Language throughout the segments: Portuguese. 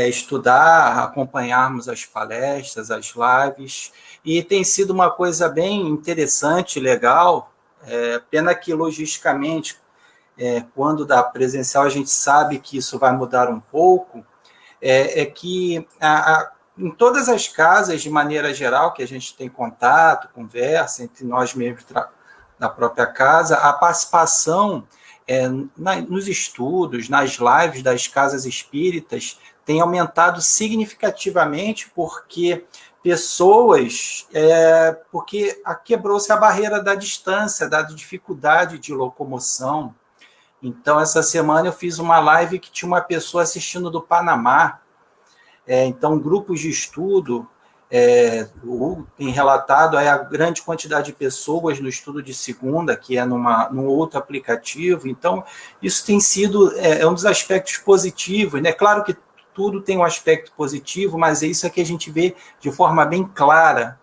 estudar, acompanharmos as palestras, as lives, e tem sido uma coisa bem interessante, legal. Pena que, logisticamente, quando dá presencial, a gente sabe que isso vai mudar um pouco, que em todas as casas, de maneira geral, que a gente tem contato, conversa entre nós mesmos da própria casa, a participação nos estudos, nas lives das casas espíritas, tem aumentado significativamente porque porque quebrou-se a barreira da distância, da dificuldade de locomoção. Então, essa semana eu fiz uma live que tinha uma pessoa assistindo do Panamá. Então, grupos de estudo tem relatado a grande quantidade de pessoas no estudo de segunda, que é num outro aplicativo. Então, isso tem sido um dos aspectos positivos, né? Claro que tudo tem um aspecto positivo, mas é isso que a gente vê de forma bem clara,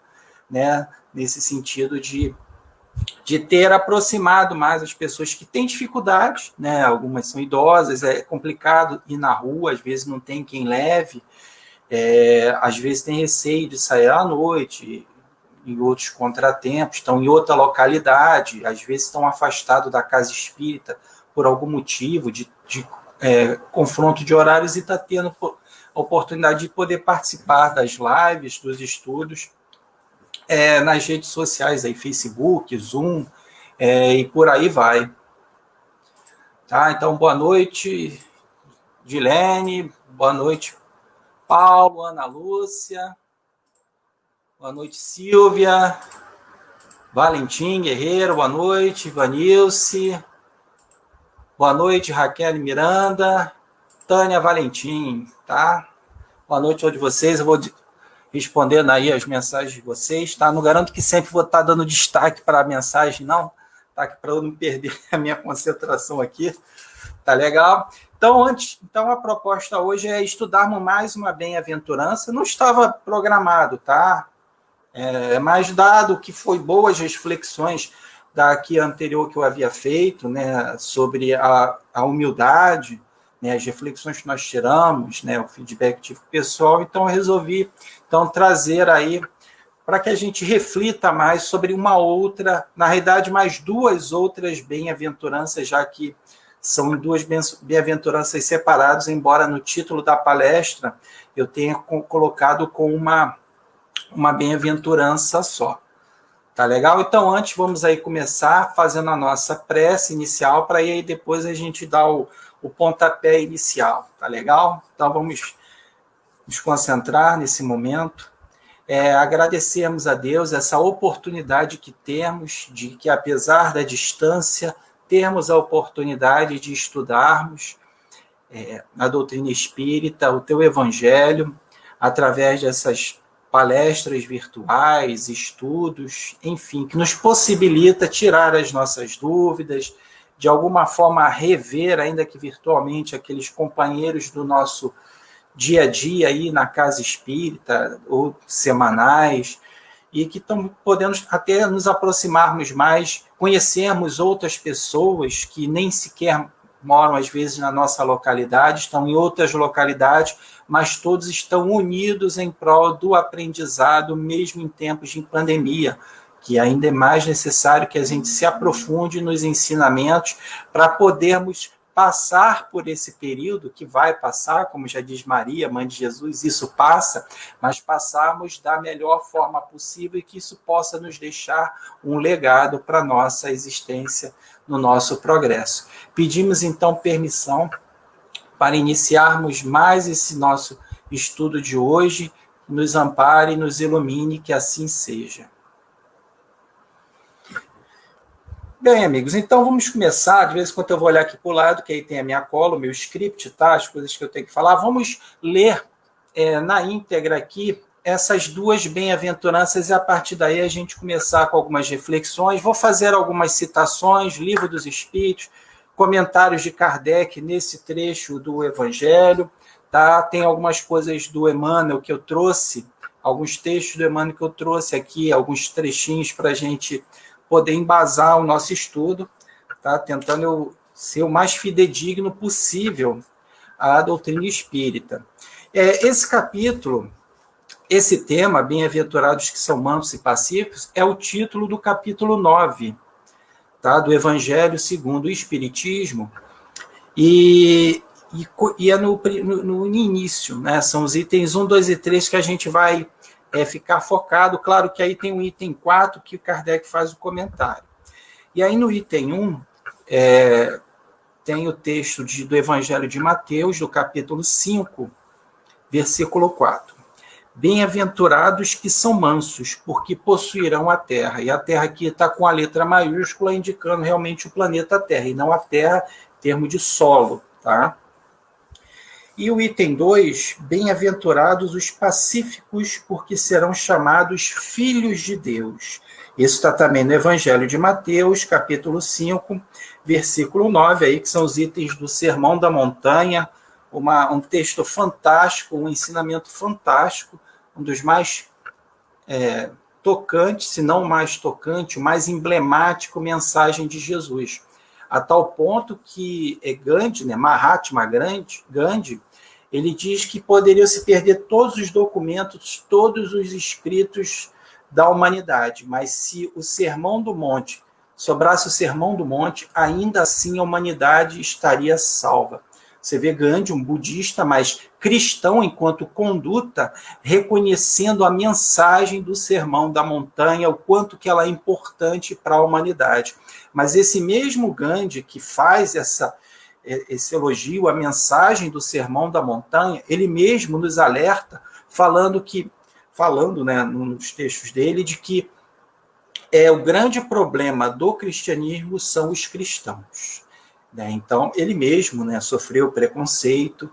né? Nesse sentido de ter aproximado mais as pessoas que têm dificuldade, né? Algumas são idosas, é complicado ir na rua, às vezes não tem quem leve, às vezes tem receio de sair à noite, em outros contratempos, estão em outra localidade, às vezes estão afastados da casa espírita por algum motivo de confronto de horários, e está tendo a oportunidade de poder participar das lives, dos estudos, nas redes sociais, aí, Facebook, Zoom, e por aí vai. Tá? Então, boa noite, Dilene, boa noite, Paulo, Ana Lúcia, boa noite, Silvia, Valentim Guerreiro, boa noite, Vanilce, boa noite, Raquel Miranda, Tânia Valentim, tá? Boa noite a todos vocês, eu vou respondendo aí as mensagens de vocês, tá? Não garanto que sempre vou estar dando destaque para a mensagem, não, tá? Para eu não perder a minha concentração aqui, tá legal? Então a proposta hoje é estudarmos mais uma bem-aventurança. Não estava programado, tá? Mas dado que foi boas reflexões daqui anterior que eu havia feito, né, sobre a humildade, né, as reflexões que nós tiramos, né, o feedback tive pessoal, então eu resolvi trazer aí para que a gente reflita mais sobre uma outra, na realidade, mais duas outras bem-aventuranças, já que são duas bem-aventuranças separadas, embora no título da palestra eu tenha colocado com uma bem-aventurança só. Tá legal? Então, antes, vamos aí começar fazendo a nossa prece inicial, para aí depois a gente dar o pontapé inicial, tá legal? Então, vamos nos concentrar nesse momento. Agradecermos a Deus essa oportunidade que temos, de que, apesar da distância, termos a oportunidade de estudarmos a doutrina espírita, o teu evangelho, através dessas palestras virtuais, estudos, enfim, que nos possibilita tirar as nossas dúvidas, de alguma forma rever, ainda que virtualmente, aqueles companheiros do nosso dia a dia aí na casa espírita, ou semanais, e que estão podendo até nos aproximarmos mais, conhecermos outras pessoas que nem sequer moram, às vezes, na nossa localidade, estão em outras localidades, mas todos estão unidos em prol do aprendizado, mesmo em tempos de pandemia, que ainda é mais necessário que a gente se aprofunde nos ensinamentos para podermos passar por esse período, que vai passar, como já diz Maria, Mãe de Jesus, isso passa, mas passarmos da melhor forma possível e que isso possa nos deixar um legado para a nossa existência, no nosso progresso. Pedimos, então, permissão para iniciarmos mais esse nosso estudo de hoje, nos ampare e nos ilumine, que assim seja. Bem, amigos, então vamos começar. De vez em quando eu vou olhar aqui para o lado, que aí tem a minha cola, o meu script, tá? As coisas que eu tenho que falar. Vamos ler na íntegra aqui essas duas bem-aventuranças, e a partir daí a gente começar com algumas reflexões. Vou fazer algumas citações, Livro dos Espíritos, comentários de Kardec nesse trecho do Evangelho, tá? Tem algumas coisas do Emmanuel que eu trouxe, alguns textos do Emmanuel que eu trouxe aqui, alguns trechinhos para a gente poder embasar o nosso estudo, tá? Tentando eu ser o mais fidedigno possível à doutrina espírita. Esse capítulo, esse tema, Bem-aventurados que são mansos e pacíficos, é o título do capítulo 9, tá? Do Evangelho segundo o Espiritismo, e é no início, né? São os itens 1, 2 e 3 que a gente vai ficar focado. Claro que aí tem o item 4 que o Kardec faz o comentário. E aí no item 1, tem o texto do Evangelho de Mateus, do capítulo 5, versículo 4. Bem-aventurados que são mansos, porque possuirão a terra. E a terra aqui está com a letra maiúscula, indicando realmente o planeta Terra, e não a terra em termos de solo, tá? E o item 2, bem-aventurados os pacíficos, porque serão chamados filhos de Deus. Isso está também no Evangelho de Mateus, capítulo 5, versículo 9, aí, que são os itens do Sermão da Montanha, um texto fantástico, um ensinamento fantástico, um dos mais tocantes, se não o mais tocante, o mais emblemático mensagem de Jesus. A tal ponto que Gandhi, né, Mahatma Gandhi, ele diz que poderiam se perder todos os documentos, todos os escritos da humanidade, mas se o Sermão do Monte, sobrasse o Sermão do Monte, ainda assim a humanidade estaria salva. Você vê Gandhi, um budista, mas cristão enquanto conduta, reconhecendo a mensagem do Sermão da Montanha, o quanto que ela é importante para a humanidade. Mas esse mesmo Gandhi que faz esse elogio, a mensagem do Sermão da Montanha, ele mesmo nos alerta, falando, né, nos textos dele, de que o grande problema do cristianismo são os cristãos. Então, ele mesmo, né, sofreu preconceito.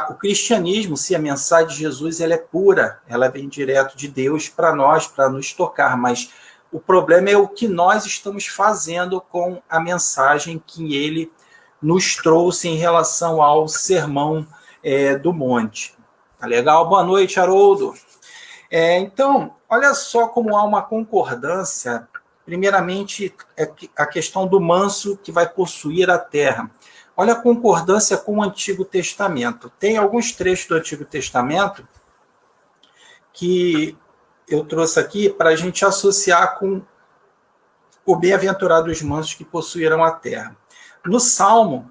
O cristianismo, se a mensagem de Jesus ela é pura, ela vem direto de Deus para nós, para nos tocar, mas o problema é o que nós estamos fazendo com a mensagem que ele nos trouxe em relação ao Sermão do Monte. Tá legal? Boa noite, Haroldo. Então, olha só como há uma concordância. Primeiramente, a questão do manso que vai possuir a terra. Olha a concordância com o Antigo Testamento. Tem alguns trechos do Antigo Testamento que eu trouxe aqui para a gente associar com o bem-aventurado os mansos que possuirão a terra. No Salmo,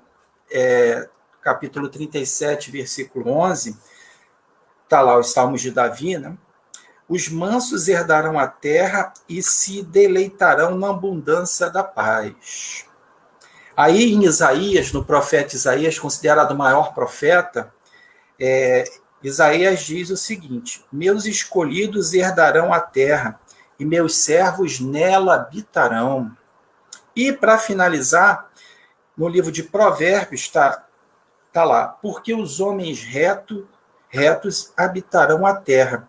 capítulo 37, versículo 11, está lá os Salmos de Davi, né? Os mansos herdarão a terra e se deleitarão na abundância da paz. Aí em Isaías, no profeta Isaías, considerado o maior profeta, Isaías diz o seguinte: meus escolhidos herdarão a terra e meus servos nela habitarão. E para finalizar, no livro de Provérbios está lá, porque os homens retos habitarão a terra,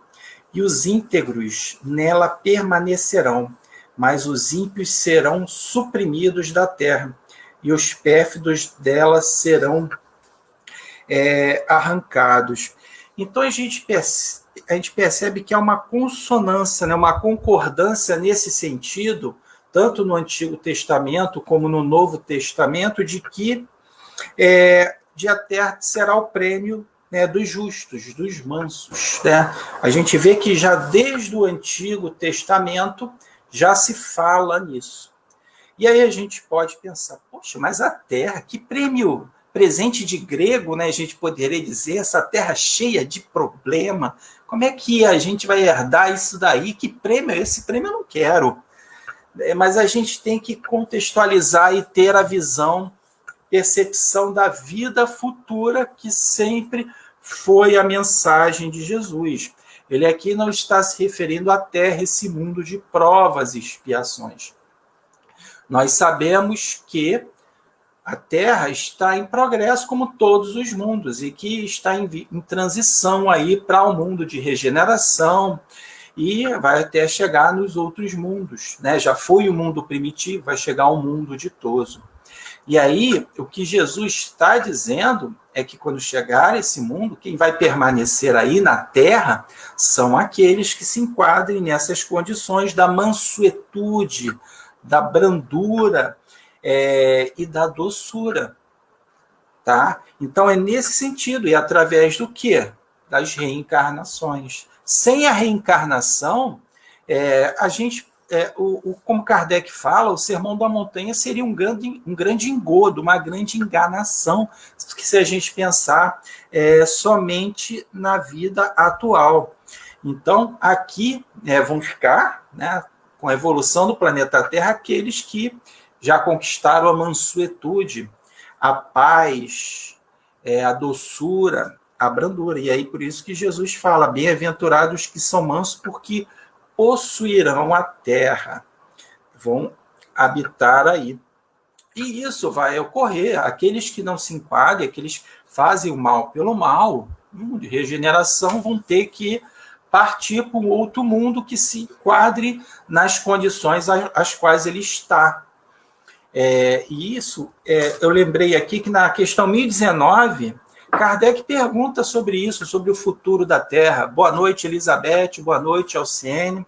e os íntegros nela permanecerão, mas os ímpios serão suprimidos da terra, e os pérfidos dela serão arrancados. Então a gente percebe que há uma consonância, né, uma concordância nesse sentido, tanto no Antigo Testamento como no Novo Testamento, de que a terra será o prêmio, né, dos justos, dos mansos. Né? A gente vê que já desde o Antigo Testamento já se fala nisso. E aí a gente pode pensar, poxa, mas a terra, que prêmio, presente de grego, né, a gente poderia dizer, essa terra cheia de problema, como é que a gente vai herdar isso daí? Que prêmio é esse? Esse prêmio eu não quero. Mas a gente tem que contextualizar e ter a visão, percepção da vida futura, que sempre foi a mensagem de Jesus. Ele aqui não está se referindo à terra, esse mundo de provas e expiações. Nós sabemos que a Terra está em progresso, como todos os mundos, e que está em transição aí para um mundo de regeneração, e vai até chegar nos outros mundos. Né? Já foi o mundo primitivo, vai chegar ao mundo ditoso. E aí, o que Jesus está dizendo é que quando chegar esse mundo, quem vai permanecer aí na Terra são aqueles que se enquadrem nessas condições da mansuetude, da brandura e da doçura. tá? Então é nesse sentido, e através do quê? Das reencarnações. Sem a reencarnação, a gente, como Kardec fala, o Sermão da Montanha seria um grande engodo, uma grande enganação, se a gente pensar somente na vida atual. Então, aqui vão ficar, né, com a evolução do planeta Terra, aqueles que já conquistaram a mansuetude, a paz, a doçura, a brandura. E aí, por isso que Jesus fala, bem-aventurados que são mansos, porque possuirão a terra, vão habitar aí. E isso vai ocorrer. Aqueles que não se enquadram, aqueles que fazem o mal pelo mal, de regeneração, vão ter que partir para um outro mundo que se enquadre nas condições às quais ele está. E isso, eu lembrei aqui que na questão 1019, Kardec pergunta sobre isso, sobre o futuro da Terra. Boa noite, Elizabeth, boa noite, Alciene.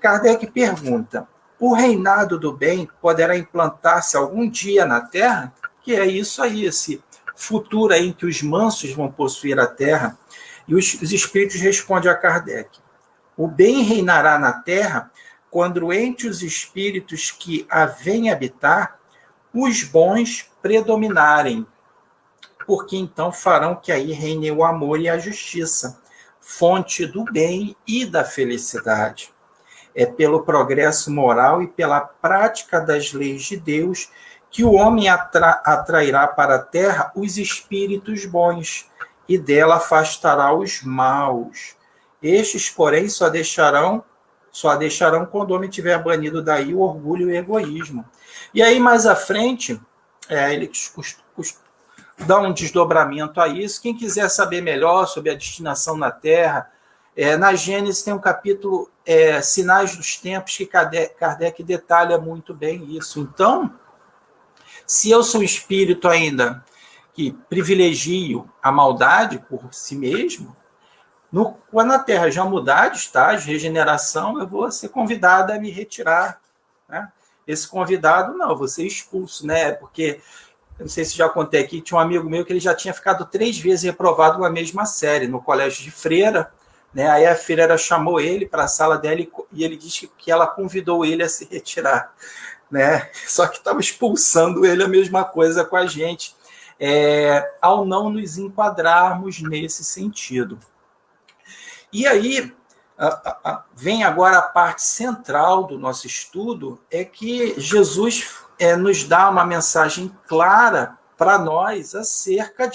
Kardec pergunta, o reinado do bem poderá implantar-se algum dia na Terra? Que é isso aí, esse futuro aí em que os mansos vão possuir a Terra. E os espíritos respondem a Kardec, o bem reinará na Terra quando entre os espíritos que a vêm habitar, os bons predominarem, porque então farão que aí reine o amor e a justiça, fonte do bem e da felicidade. É pelo progresso moral e pela prática das leis de Deus que o homem atrairá para a terra os espíritos bons e dela afastará os maus. Estes, porém, só deixarão quando o homem tiver banido daí o orgulho e o egoísmo. E aí, mais à frente, ele dá um desdobramento a isso. Quem quiser saber melhor sobre a destinação na Terra, na Gênesis tem um capítulo, Sinais dos Tempos, que Kardec detalha muito bem isso. Então, se eu sou um espírito ainda que privilegio a maldade por si mesmo, quando a Terra já mudar de estágio, regeneração, eu vou ser convidado a me retirar. Né? Esse convidado, não, eu vou ser expulso, né? Porque, eu não sei se já contei aqui, tinha um amigo meu que ele já tinha ficado 3 vezes reprovado na mesma série, no colégio de freira, né? Aí a freira chamou ele para a sala dela e ele disse que ela convidou ele a se retirar. Né? Só que estava expulsando ele a mesma coisa com a gente, ao não nos enquadrarmos nesse sentido. E aí, vem agora a parte central do nosso estudo, é que Jesus nos dá uma mensagem clara para nós acerca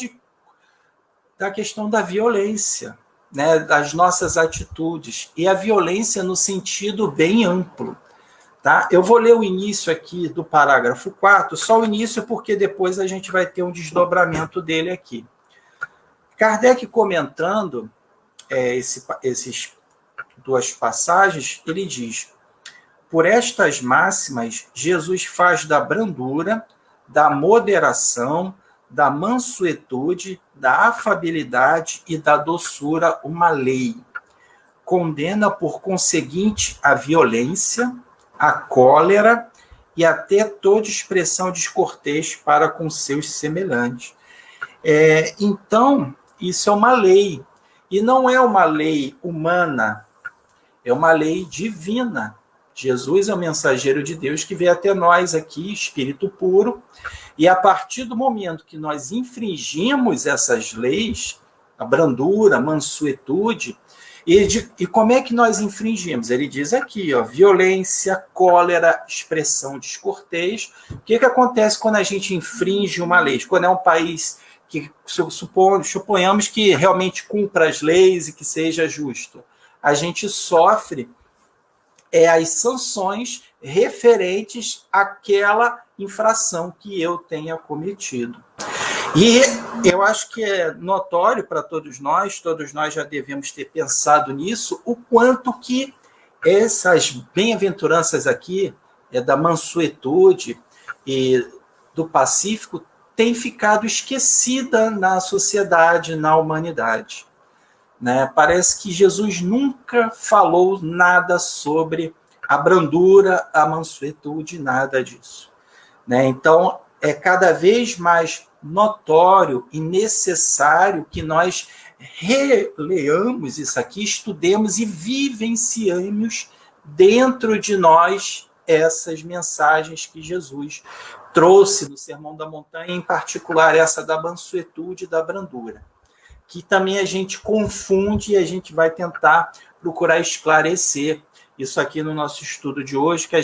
da questão da violência, né, das nossas atitudes, e a violência no sentido bem amplo. Tá? Eu vou ler o início aqui do parágrafo 4, só o início, porque depois a gente vai ter um desdobramento dele aqui. Kardec comentando esses 2 passagens, ele diz, por estas máximas, Jesus faz da brandura, da moderação, da mansuetude, da afabilidade e da doçura uma lei. Condena, por conseguinte, a violência, a cólera e até toda expressão descortês para com seus semelhantes. Então, isso é uma lei. E não é uma lei humana, é uma lei divina. Jesus é o mensageiro de Deus que veio até nós aqui, espírito puro, e a partir do momento que nós infringimos essas leis, a brandura, a mansuetude, e como é que nós infringimos? Ele diz aqui, violência, cólera, expressão descortês. O que acontece quando a gente infringe uma lei? Quando é um país que suponhamos que realmente cumpra as leis e que seja justo, a gente sofre as sanções referentes àquela infração que eu tenha cometido. E eu acho que é notório para todos nós já devemos ter pensado nisso, o quanto que essas bem-aventuranças aqui, da mansuetude e do pacífico, tem ficado esquecida na sociedade, na humanidade. Né? Parece que Jesus nunca falou nada sobre a brandura, a mansuetude, nada disso. Né? Então, cada vez mais notório e necessário que nós releamos isso aqui, estudemos e vivenciemos dentro de nós essas mensagens que Jesus trouxe no Sermão da Montanha, em particular essa da mansuetude e da brandura, que também a gente confunde e a gente vai tentar procurar esclarecer isso aqui no nosso estudo de hoje, que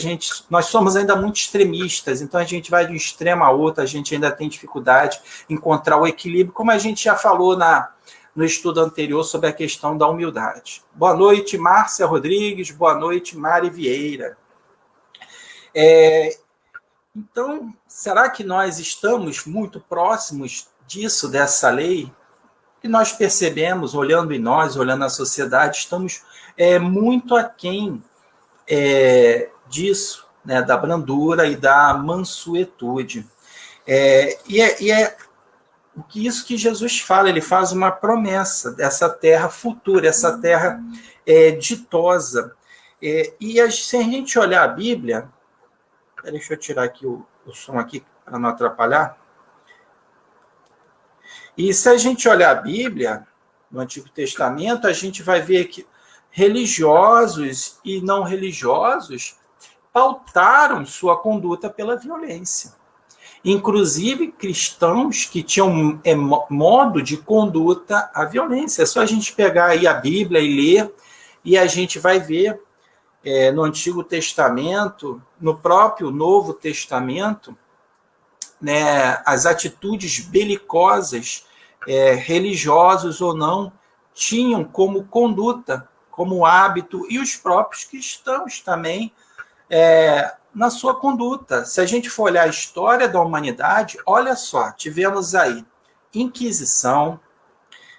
nós somos ainda muito extremistas, então a gente vai de um extremo a outro, a gente ainda tem dificuldade em encontrar o equilíbrio, como a gente já falou no estudo anterior sobre a questão da humildade. Boa noite, Márcia Rodrigues, boa noite, Mari Vieira. Então, será que nós estamos muito próximos disso, dessa lei? Que nós percebemos, olhando em nós, olhando na sociedade, estamos muito aquém disso, né, da brandura e da mansuetude. Isso que Jesus fala, ele faz uma promessa dessa terra futura, essa terra ditosa. Se a gente olhar a Bíblia, deixa eu tirar aqui o som aqui para não atrapalhar. E se a gente olhar a Bíblia, no Antigo Testamento, a gente vai ver que religiosos e não religiosos pautaram sua conduta pela violência. Inclusive cristãos que tinham modo de conduta à violência. É só a gente pegar aí a Bíblia e ler, e a gente vai ver no Antigo Testamento, no próprio Novo Testamento, né, as atitudes belicosas, religiosos ou não, tinham como conduta, como hábito, e os próprios cristãos também, na sua conduta. Se a gente for olhar a história da humanidade, olha só, tivemos aí Inquisição,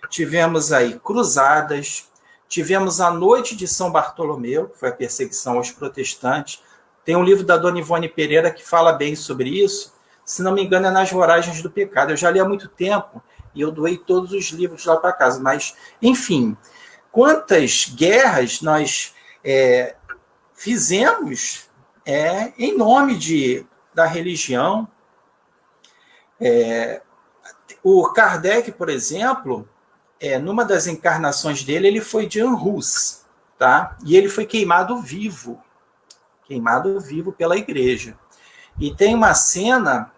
tivemos aí cruzadas, tivemos a Noite de São Bartolomeu, que foi a perseguição aos protestantes. Tem um livro da Dona Ivone Pereira que fala bem sobre isso, se não me engano é Nas Voragens do Pecado. Eu já li há muito tempo e eu doei todos os livros lá para casa, mas, enfim, quantas guerras nós fizemos em nome da religião. O Kardec, por exemplo, numa das encarnações dele, ele foi de Aarhus, tá? E ele foi queimado vivo pela igreja. E tem uma cena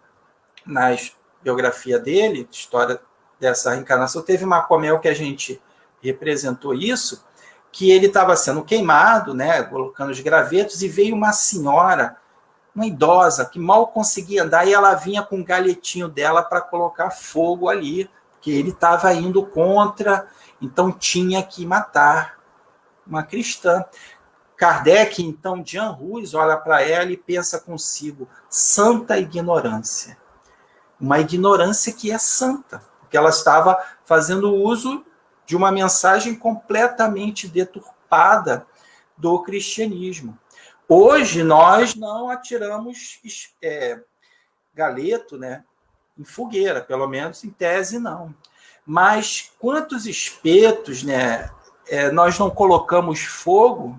na biografia dele, história dessa reencarnação, teve uma Macomel que a gente representou isso, que ele estava sendo queimado, né, colocando os gravetos, e veio uma senhora, uma idosa, que mal conseguia andar, e ela vinha com o galhetinho dela para colocar fogo ali, porque ele estava indo contra, então tinha que matar uma cristã. Kardec, então, de Aarhus, olha para ela e pensa consigo, santa ignorância. Uma ignorância que é santa, porque ela estava fazendo uso de uma mensagem completamente deturpada do cristianismo. Hoje, nós não atiramos galeto, né, em fogueira, pelo menos em tese não. Mas quantos espetos, né, nós não colocamos fogo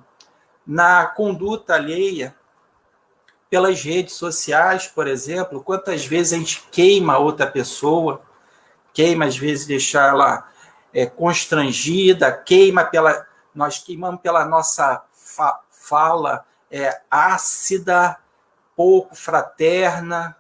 na conduta alheia pelas redes sociais, por exemplo? Quantas vezes a gente queima outra pessoa, queima, às vezes, deixar ela constrangida, nós queimamos pela nossa fala ácida, pouco fraterna,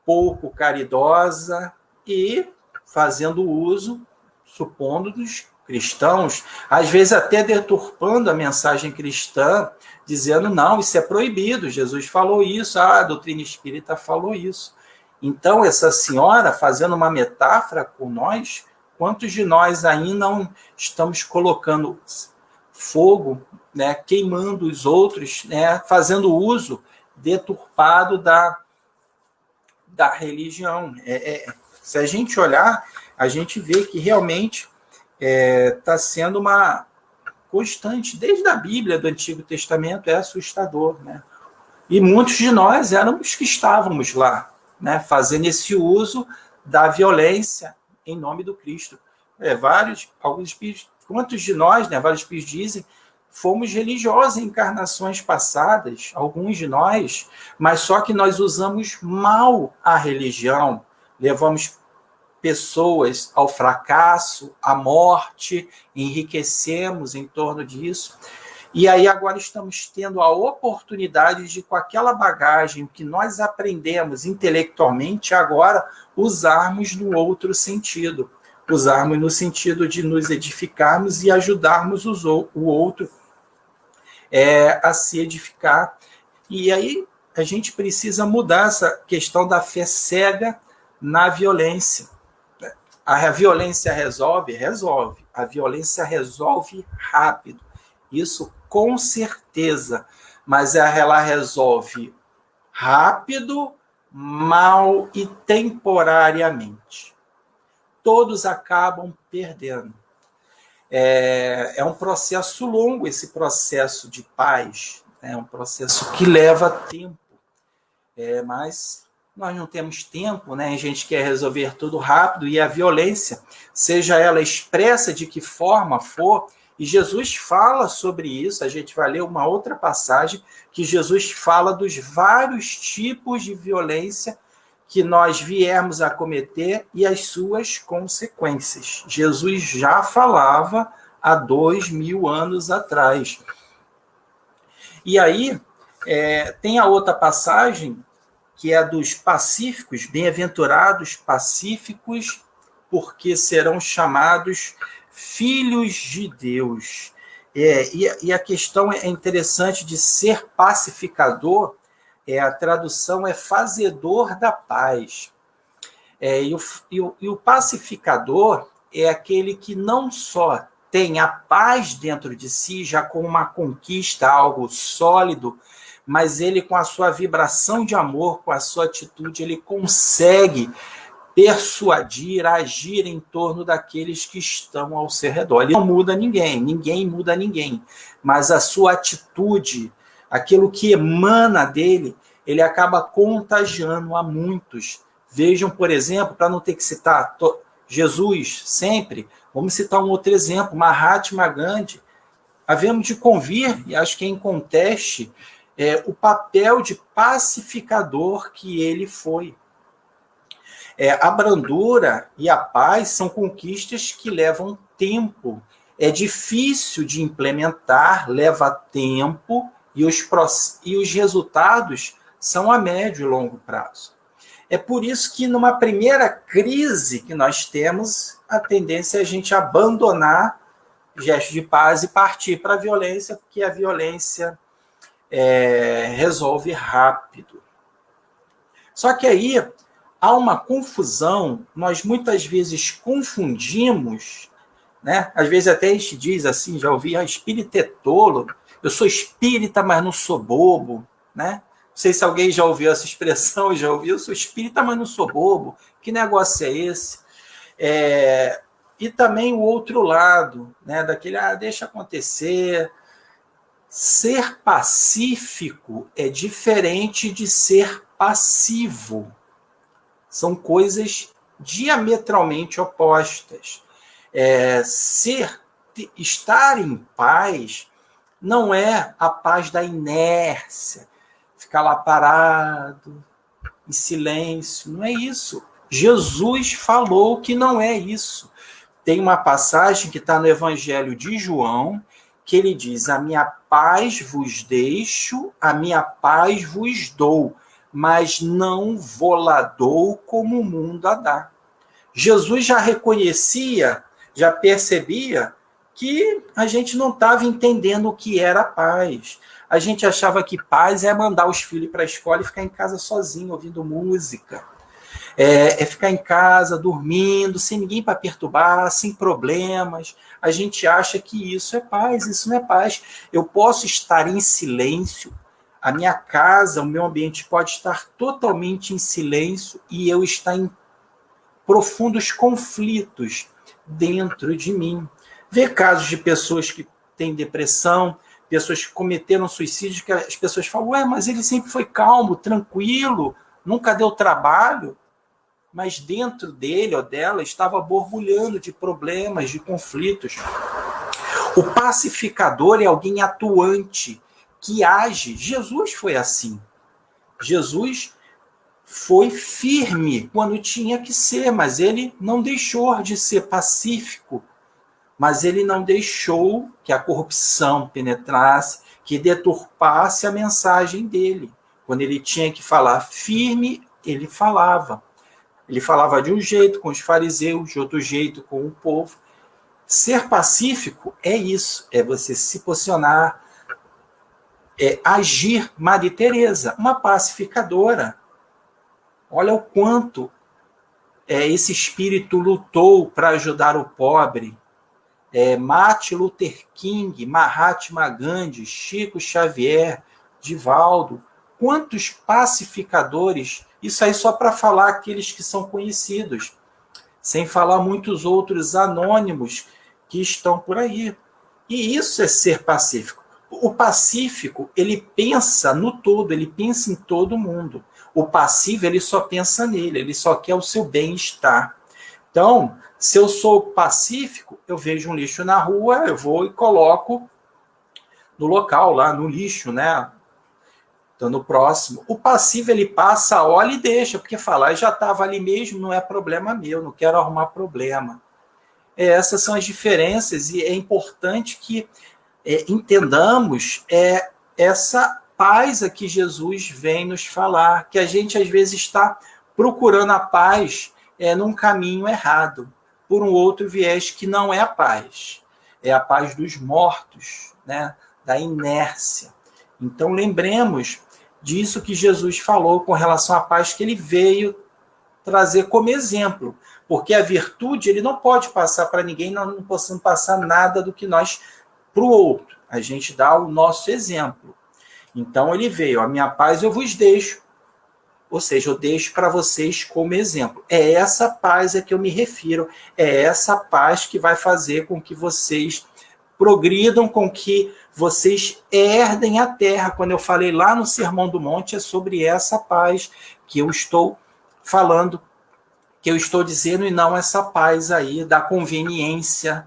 pouco caridosa, e fazendo uso, supondo, dos cristãos, às vezes até deturpando a mensagem cristã, dizendo, não, isso é proibido, Jesus falou isso, a doutrina espírita falou isso. Então, essa senhora, fazendo uma metáfora com nós, quantos de nós ainda não estamos colocando fogo, né, queimando os outros, né, fazendo uso deturpado da religião? Se a gente olhar, a gente vê que realmente está sendo uma constante, desde a Bíblia do Antigo Testamento, é assustador, né? E muitos de nós éramos que estávamos lá, né, fazendo esse uso da violência em nome do Cristo. Alguns espíritos, quantos de nós, né, vários espíritos dizem, fomos religiosos em encarnações passadas, alguns de nós, mas só que nós usamos mal a religião, levamos pessoas ao fracasso, à morte, enriquecemos em torno disso. E aí agora estamos tendo a oportunidade de, com aquela bagagem que nós aprendemos intelectualmente, agora usarmos no outro sentido. Usarmos no sentido de nos edificarmos e ajudarmos o outro a se edificar. E aí a gente precisa mudar essa questão da fé cega na violência. A violência resolve? Resolve. A violência resolve rápido. Isso com certeza. Mas ela resolve rápido, mal e temporariamente. Todos acabam perdendo. É um processo longo esse processo de paz. É um processo que leva tempo. Mas nós não temos tempo, né? A gente quer resolver tudo rápido, e a violência, seja ela expressa de que forma for, e Jesus fala sobre isso. A gente vai ler uma outra passagem que Jesus fala dos vários tipos de violência que nós viemos a cometer e as suas consequências. Jesus já falava há 2000 anos atrás. E aí, tem a outra passagem, que é a dos pacíficos, bem-aventurados pacíficos, porque serão chamados filhos de Deus. E a questão é interessante de ser pacificador, a tradução é fazedor da paz. E o pacificador é aquele que não só tem a paz dentro de si, já com uma conquista, algo sólido, mas ele, com a sua vibração de amor, com a sua atitude, ele consegue persuadir, agir em torno daqueles que estão ao seu redor. Ele não muda ninguém, ninguém muda ninguém, mas a sua atitude, aquilo que emana dele, ele acaba contagiando a muitos. Vejam, por exemplo, para não ter que citar Jesus sempre, vamos citar um outro exemplo, Mahatma Gandhi. Havemos de convir, e acho que é inconteste, o papel de pacificador que ele foi. A brandura e a paz são conquistas que levam tempo. É difícil de implementar, leva tempo, e os resultados são a médio e longo prazo. É por isso que, numa primeira crise que nós temos, a tendência é a gente abandonar gestos de paz e partir para a violência, porque a violência resolve rápido. Só que aí há uma confusão, nós muitas vezes confundimos, né? Às vezes até a gente diz assim, já ouvi, espírita é tolo, eu sou espírita, mas não sou bobo, né? Não sei se alguém já ouviu essa expressão, já ouviu, eu sou espírita, mas não sou bobo, que negócio é esse? E também o outro lado, né? Daquele, deixa acontecer. Ser pacífico é diferente de ser passivo. São coisas diametralmente opostas. Estar em paz não é a paz da inércia, ficar lá parado, em silêncio, não é isso. Jesus falou que não é isso. Tem uma passagem que está no Evangelho de João, que ele diz, a minha paz vos deixo, a minha paz vos dou, mas não vou-la dou como o mundo a dá. Jesus já reconhecia, já percebia que a gente não estava entendendo o que era paz. A gente achava que paz é mandar os filhos para a escola e ficar em casa sozinho, ouvindo música. Ficar em casa, dormindo, sem ninguém para perturbar, sem problemas. A gente acha que isso é paz, isso não é paz. Eu posso estar em silêncio, a minha casa, o meu ambiente pode estar totalmente em silêncio e eu estar em profundos conflitos dentro de mim. Vê casos de pessoas que têm depressão, pessoas que cometeram suicídio, que as pessoas falam, mas ele sempre foi calmo, tranquilo, nunca deu trabalho. Mas dentro dele ou dela estava borbulhando de problemas, de conflitos. O pacificador é alguém atuante, que age. Jesus foi assim. Jesus foi firme quando tinha que ser, mas ele não deixou de ser pacífico, mas ele não deixou que a corrupção penetrasse, que deturpasse a mensagem dele. Quando ele tinha que falar firme, ele falava. Ele falava de um jeito com os fariseus, de outro jeito com o povo. Ser pacífico é isso, é você se posicionar, é agir. Maria Teresa, uma pacificadora. Olha o quanto esse espírito lutou para ajudar o pobre. Martin Luther King, Mahatma Gandhi, Chico Xavier, Divaldo, quantos pacificadores, isso aí só para falar aqueles que são conhecidos, sem falar muitos outros anônimos que estão por aí. E isso é ser pacífico. O pacífico, ele pensa no todo, ele pensa em todo mundo. O passivo, ele só pensa nele, ele só quer o seu bem-estar. Então, se eu sou pacífico, eu vejo um lixo na rua, eu vou e coloco no local, lá no lixo, né? Estando próximo. O passivo, ele passa, olha e deixa, porque falar, já estava ali mesmo, não é problema meu, não quero arrumar problema. Essas são as diferenças, e é importante que entendamos essa paz a que Jesus vem nos falar, que a gente às vezes está procurando a paz num caminho errado, por um outro viés que não é a paz. É a paz dos mortos, né? Da inércia. Então, lembremos disso que Jesus falou com relação à paz que ele veio trazer como exemplo. Porque a virtude, ele não pode passar para ninguém, nós não possamos passar nada do que nós para o outro. A gente dá o nosso exemplo. Então, ele veio, a minha paz eu vos deixo. Ou seja, eu deixo para vocês como exemplo. É essa paz a que eu me refiro. É essa paz que vai fazer com que vocês progridam, com que vocês herdem a terra. Quando eu falei lá no Sermão do Monte, é sobre essa paz que eu estou falando, que eu estou dizendo, e não essa paz aí da conveniência,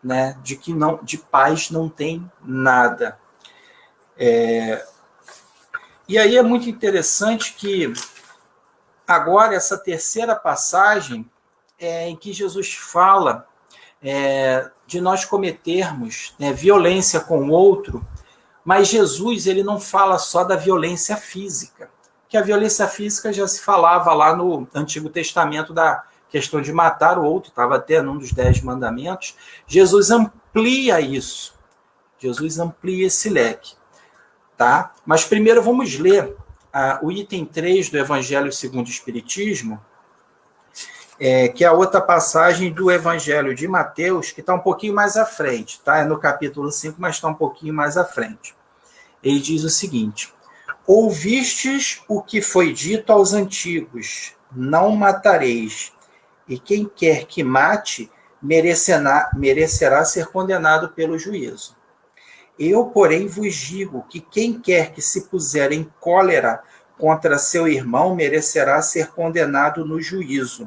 né, de que não, de paz não tem nada. E aí é muito interessante que agora essa terceira passagem em que Jesus fala de nós cometermos violência com o outro, mas Jesus ele não fala só da violência física, que a violência física já se falava lá no Antigo Testamento da questão de matar o outro, estava até num dos 10 mandamentos. Jesus amplia isso, Jesus amplia esse leque. Tá? Mas primeiro vamos ler o item 3 do Evangelho segundo o Espiritismo, que é a outra passagem do Evangelho de Mateus, que está um pouquinho mais à frente. Tá? É no capítulo 5, mas está um pouquinho mais à frente. Ele diz o seguinte: ouvistes o que foi dito aos antigos, não matareis, e quem quer que mate merecerá ser condenado pelo juízo. Eu, porém, vos digo que quem quer que se puser em cólera contra seu irmão merecerá ser condenado no juízo.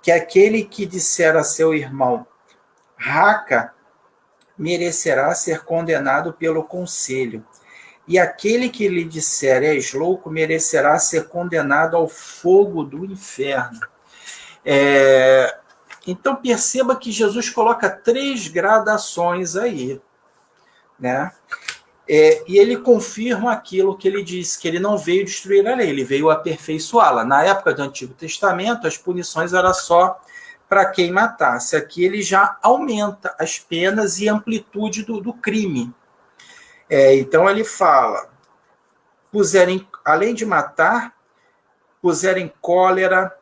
Que aquele que disser a seu irmão, raca, merecerá ser condenado pelo conselho. E aquele que lhe disser, és louco, merecerá ser condenado ao fogo do inferno. Então, perceba que Jesus coloca 3 gradações aí, né? E ele confirma aquilo que ele disse, que ele não veio destruir a lei, ele veio aperfeiçoá-la. Na época do Antigo Testamento, as punições eram só para quem matasse. Aqui ele já aumenta as penas e a amplitude do crime. Então ele fala, além de matar, puserem cólera,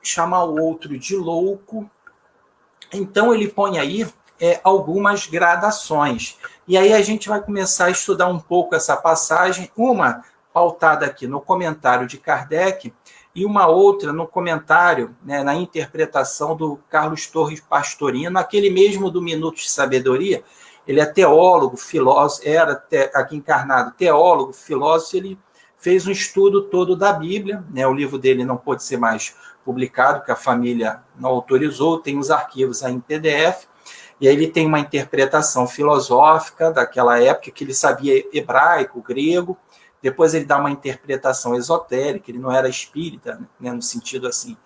chamar o outro de louco. Então ele põe aí algumas gradações. E aí a gente vai começar a estudar um pouco essa passagem, uma pautada aqui no comentário de Kardec e uma outra no comentário, na interpretação do Carlos Torres Pastorino, aquele mesmo do Minutos de Sabedoria. Ele é teólogo, filósofo, era aqui encarnado teólogo, filósofo, ele fez um estudo todo da Bíblia, o livro dele não pôde ser mais publicado, porque a família não autorizou, tem os arquivos aí em PDF, e aí ele tem uma interpretação filosófica daquela época, que ele sabia hebraico, grego, Depois ele dá uma interpretação esotérica, ele não era espírita, né, no sentido assim,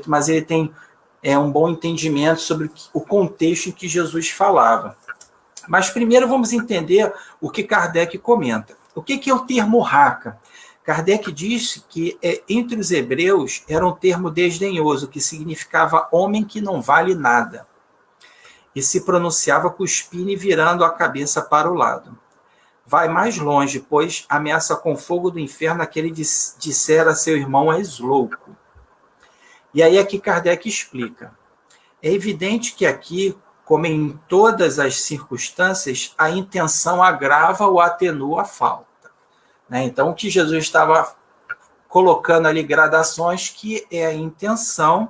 mas ele tem um bom entendimento sobre o contexto em que Jesus falava. Mas primeiro vamos entender o que Kardec comenta. O que é o termo raca? Kardec disse que entre os hebreus era um termo desdenhoso, que significava homem que não vale nada, e se pronunciava cuspindo e virando a cabeça para o lado. Vai mais longe, pois ameaça com fogo do inferno aquele dissera a seu irmão: és louco. E aí é que Kardec explica. É evidente que aqui, como em todas as circunstâncias, a intenção agrava ou atenua a falta. Né? Então, o que Jesus estava colocando ali gradações, que é a intenção,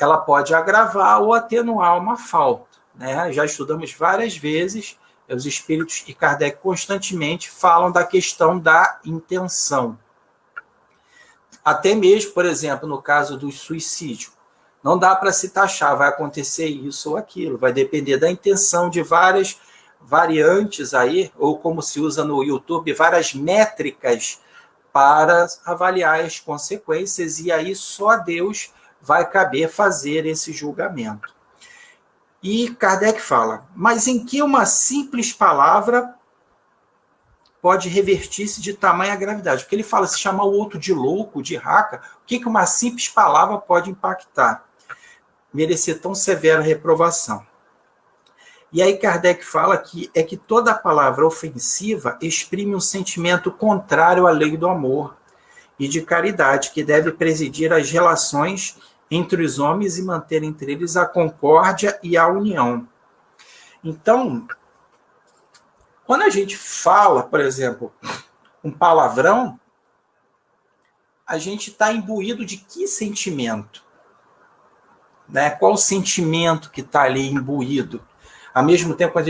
ela pode agravar ou atenuar uma falta. Né? Já estudamos várias vezes, os espíritos e Kardec constantemente falam da questão da intenção. Até mesmo, por exemplo, no caso do suicídio, não dá para se taxar, vai acontecer isso ou aquilo, vai depender da intenção de várias variantes aí, ou como se usa no YouTube, várias métricas para avaliar as consequências, e aí só a Deus vai caber fazer esse julgamento. E Kardec fala, mas em que uma simples palavra pode revertir-se de tamanha gravidade? Porque ele fala, se chamar o outro de louco, de raca, o que uma simples palavra pode impactar? Merecer tão severa reprovação. E aí Kardec fala que toda palavra ofensiva exprime um sentimento contrário à lei do amor e de caridade, que deve presidir as relações entre os homens e manter entre eles a concórdia e a união. Então, quando a gente fala, por exemplo, um palavrão, a gente está imbuído de que sentimento? Né? Qual o sentimento que está ali imbuído? Ao mesmo tempo, quando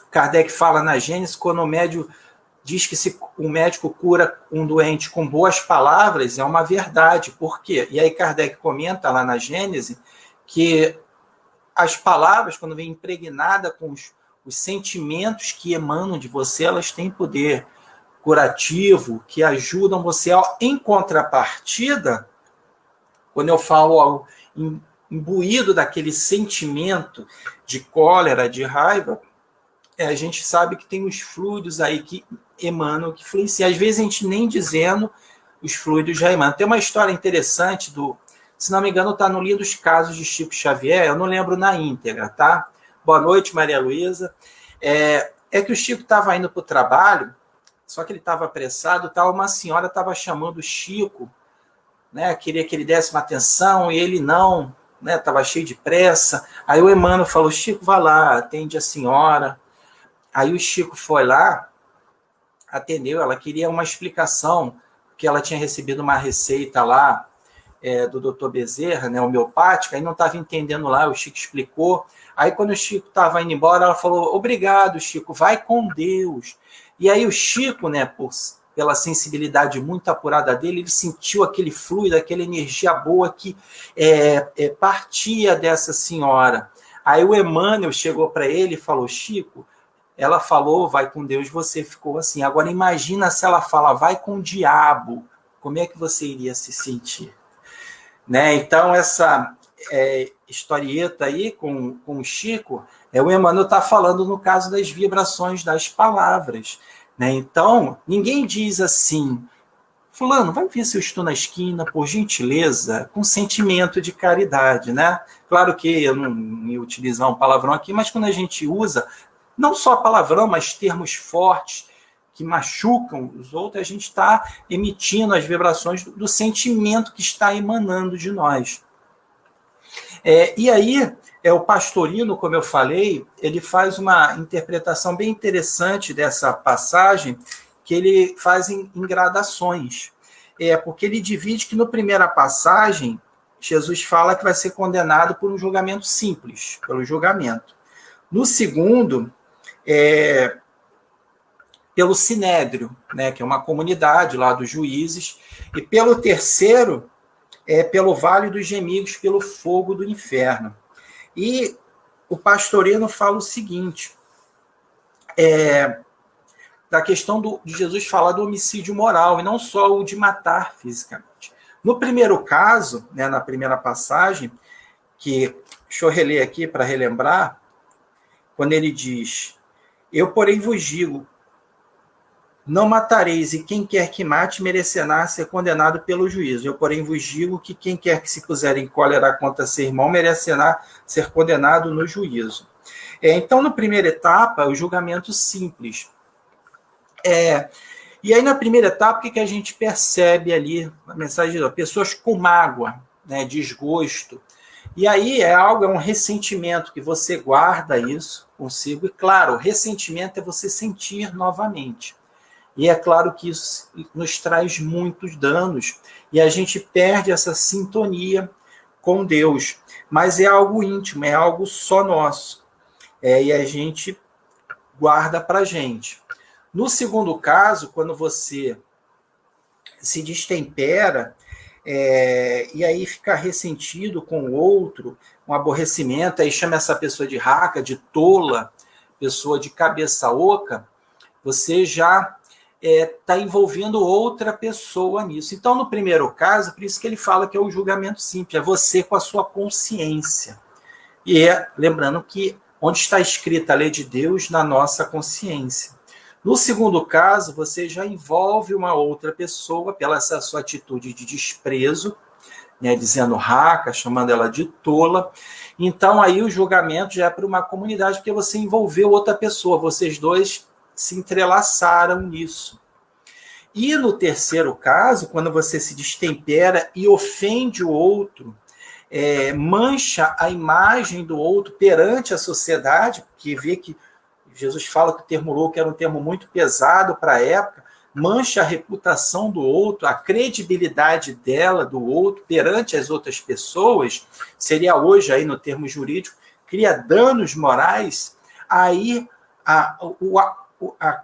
Kardec fala na Gênesis, quando o médium diz que se o médico cura um doente com boas palavras, é uma verdade. Por quê? E aí Kardec comenta lá na Gênesis que as palavras, quando vêm impregnadas com os sentimentos que emanam de você, elas têm poder curativo, que ajudam você. Em contrapartida, quando eu falo algo imbuído daquele sentimento de cólera, de raiva, a gente sabe que tem os fluidos aí que emanam, que influenciam. Às vezes a gente nem dizendo, os fluidos já emanam. Tem uma história interessante se não me engano, está no livro dos casos de Chico Xavier, eu não lembro na íntegra, tá? Boa noite, Maria Luísa. É que o Chico estava indo para o trabalho, só que ele estava apressado, uma senhora estava chamando o Chico, né? Queria que ele desse uma atenção, e ele não, né? Estava cheio de pressa. Aí o Emmanuel falou, Chico, vá lá, atende a senhora. Aí o Chico foi lá, atendeu, ela queria uma explicação, porque ela tinha recebido uma receita lá do Dr. Bezerra, né, homeopática, aí não estava entendendo lá, o Chico explicou. Aí quando o Chico estava indo embora, ela falou, obrigado, Chico, vai com Deus. E aí o Chico, né, pela sensibilidade muito apurada dele, ele sentiu aquele fluido, aquela energia boa que partia dessa senhora. Aí o Emmanuel chegou para ele e falou, Chico, ela falou, vai com Deus, você ficou assim. Agora imagina se ela fala, vai com o diabo, como é que você iria se sentir? Né? Então, essa historieta aí com o Chico, o Emmanuel está falando no caso das vibrações das palavras. Né? Então, ninguém diz assim, fulano, vai ver se eu estou na esquina, por gentileza, com sentimento de caridade. Né? Claro que eu não ia utilizar um palavrão aqui, mas quando a gente usa, não só palavrão, mas termos fortes, que machucam os outros, a gente está emitindo as vibrações do sentimento que está emanando de nós. E aí, o Pastorino, como eu falei, ele faz uma interpretação bem interessante dessa passagem, que ele faz em gradações. Porque ele divide que, na primeira passagem, Jesus fala que vai ser condenado por um julgamento simples, pelo julgamento. No segundo, pelo Sinédrio, né, que é uma comunidade lá dos juízes, e pelo terceiro, pelo Vale dos Gemidos, pelo fogo do inferno. E o Pastorino fala o seguinte, da questão de Jesus falar do homicídio moral, e não só o de matar fisicamente. No primeiro caso, né, na primeira passagem, que, deixa eu reler aqui para relembrar, quando ele diz, eu, porém, vos digo, não matareis, e quem quer que mate merecerá ser condenado pelo juízo. Eu, porém, vos digo que quem quer que se puser em cólera contra seu irmão merecerá ser condenado no juízo. Então, na primeira etapa, o julgamento simples. E aí, na primeira etapa, o que a gente percebe ali na mensagem de pessoas com mágoa, né, desgosto. E aí é um ressentimento que você guarda isso consigo. E, claro, o ressentimento é você sentir novamente. E é claro que isso nos traz muitos danos e a gente perde essa sintonia com Deus. Mas é algo íntimo, é algo só nosso. E a gente guarda para a gente. No segundo caso, quando você se destempera e aí fica ressentido com o outro, um aborrecimento, aí chama essa pessoa de raca, de tola, pessoa de cabeça oca, você já está envolvendo outra pessoa nisso. Então, no primeiro caso, por isso que ele fala que é o julgamento simples, é você com a sua consciência. E lembrando que onde está escrita a lei de Deus? Na nossa consciência. No segundo caso, você já envolve uma outra pessoa pela essa sua atitude de desprezo, né, dizendo raca, chamando ela de tola. Então, aí o julgamento já é para uma comunidade, porque você envolveu outra pessoa, vocês dois se entrelaçaram nisso. E no terceiro caso, quando você se destempera e ofende o outro, mancha a imagem do outro perante a sociedade, porque vê que Jesus fala que o termo louco era um termo muito pesado para a época, mancha a reputação do outro, a credibilidade dela, do outro, perante as outras pessoas, seria hoje, aí no termo jurídico, cria danos morais, aí a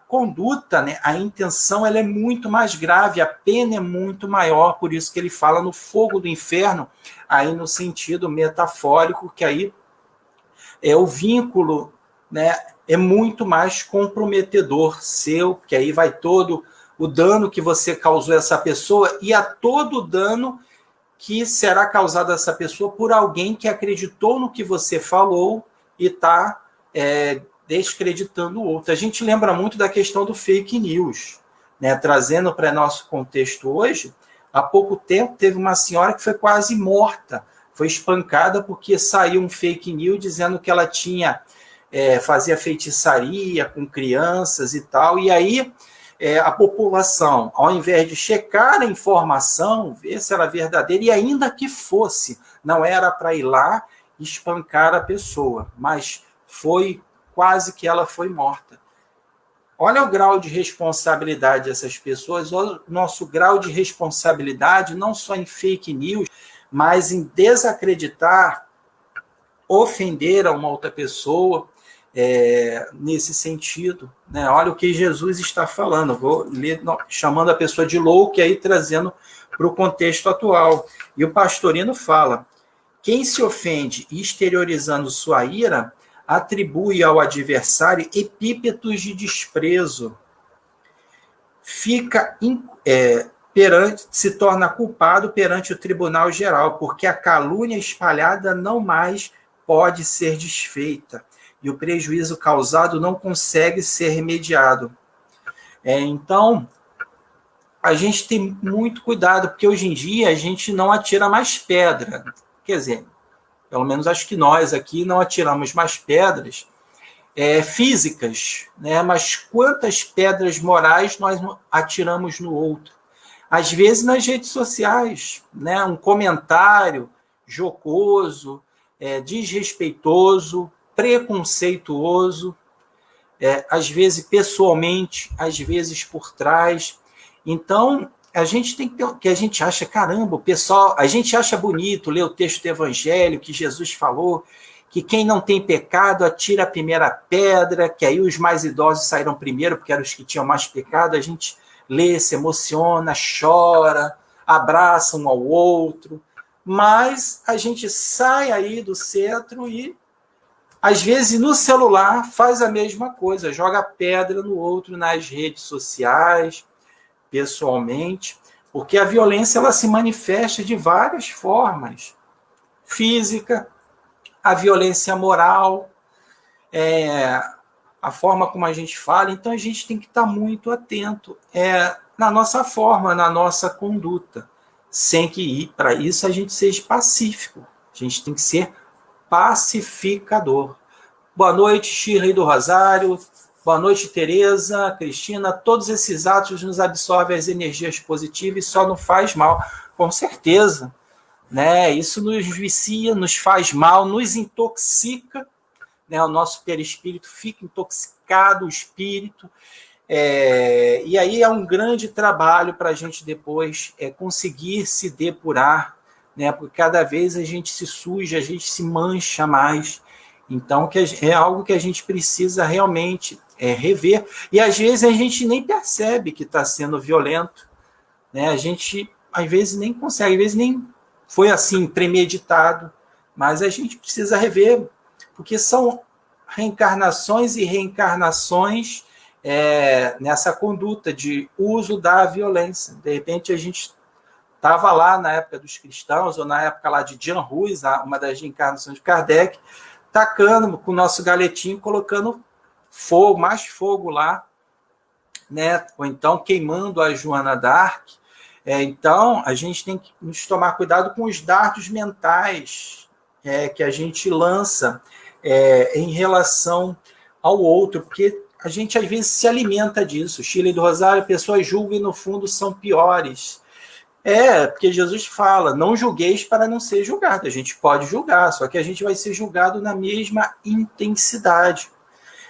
conduta, né, a intenção, ela é muito mais grave, a pena é muito maior, por isso que ele fala no fogo do inferno, aí no sentido metafórico, que aí é o vínculo, né, é muito mais comprometedor seu, que aí vai todo o dano que você causou a essa pessoa e a todo o dano que será causado a essa pessoa por alguém que acreditou no que você falou e está descreditando o outro. A gente lembra muito da questão do fake news, né? Trazendo para nosso contexto hoje, há pouco tempo teve uma senhora que foi quase morta, foi espancada porque saiu um fake news dizendo que ela fazia feitiçaria com crianças e tal, e aí a população, ao invés de checar a informação, ver se era verdadeira, e ainda que fosse, não era para ir lá espancar a pessoa, mas foi quase que ela foi morta. Olha o grau de responsabilidade dessas pessoas, olha o nosso grau de responsabilidade, não só em fake news, mas em desacreditar, ofender a uma outra pessoa, nesse sentido, né? Olha o que Jesus está falando, vou ler, chamando a pessoa de louco e aí trazendo para o contexto atual. E o Pastorino fala, quem se ofende exteriorizando sua ira, atribui ao adversário epítetos de desprezo, se torna culpado perante o tribunal geral, porque a calúnia espalhada não mais pode ser desfeita, e o prejuízo causado não consegue ser remediado. Então, a gente tem muito cuidado, porque hoje em dia a gente não atira mais pedra. Quer dizer, pelo menos acho que nós aqui não atiramos mais pedras físicas, né? Mas quantas pedras morais nós atiramos no outro? Às vezes nas redes sociais, né? Um comentário jocoso, desrespeitoso, preconceituoso, às vezes pessoalmente, às vezes por trás. Então, a gente tem que ter, que a gente acha, caramba, o pessoal, a gente acha bonito ler o texto do Evangelho, que Jesus falou, que quem não tem pecado atira a primeira pedra, que aí os mais idosos saíram primeiro, porque eram os que tinham mais pecado, a gente lê, se emociona, chora, abraça um ao outro, mas a gente sai aí do centro e Às vezes, no celular, faz a mesma coisa, joga pedra no outro nas redes sociais, pessoalmente, porque a violência ela se manifesta de várias formas. Física, a violência moral, a forma como a gente fala. Então, a gente tem que estar muito atento na nossa forma, na nossa conduta, sem que ir para isso a gente seja pacífico. A gente tem que ser pacificador. Boa noite, Shirley do Rosário. Boa noite, Tereza, Cristina. Todos esses atos nos absorvem as energias positivas e só não faz mal. Com certeza. Né? Isso nos vicia, nos faz mal, nos intoxica. Né? O nosso perispírito fica intoxicado, o espírito. E aí é um grande trabalho para a gente depois conseguir se depurar, né? Porque cada vez a gente se suja, a gente se mancha mais. Então, é algo que a gente precisa realmente rever. E, às vezes, a gente nem percebe que está sendo violento. Né? A gente, às vezes, nem consegue, às vezes, nem foi assim, premeditado. Mas a gente precisa rever, porque são reencarnações e reencarnações nessa conduta de uso da violência. De repente, a gente estava lá na época dos cristãos, ou na época lá de Jan Hus, uma das reencarnações de Kardec, tacando com o nosso galetinho, colocando fogo, mais fogo lá, né? Ou então queimando a Joana d'Arc. Então, a gente tem que nos tomar cuidado com os dardos mentais que a gente lança em relação ao outro, porque a gente, às vezes, se alimenta disso. Shirley do Rosário, pessoas julgam e, no fundo, são piores. Porque Jesus fala, não julgueis para não ser julgado. A gente pode julgar, só que a gente vai ser julgado na mesma intensidade.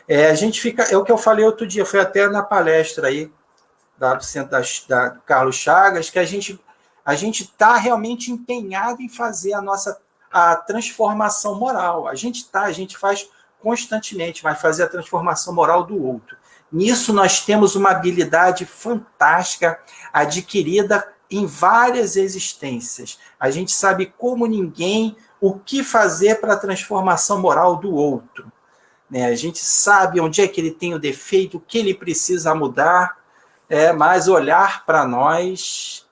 A gente fica, o que eu falei outro dia, foi até na palestra aí, do centro da Carlos Chagas, que a gente está realmente empenhado em fazer a transformação moral. A gente faz constantemente, vai fazer a transformação moral do outro. Nisso nós temos uma habilidade fantástica, adquirida em várias existências. A gente sabe como ninguém o que fazer para a transformação moral do outro. Né? A gente sabe onde é que ele tem o defeito, o que ele precisa mudar, mas olhar para nós,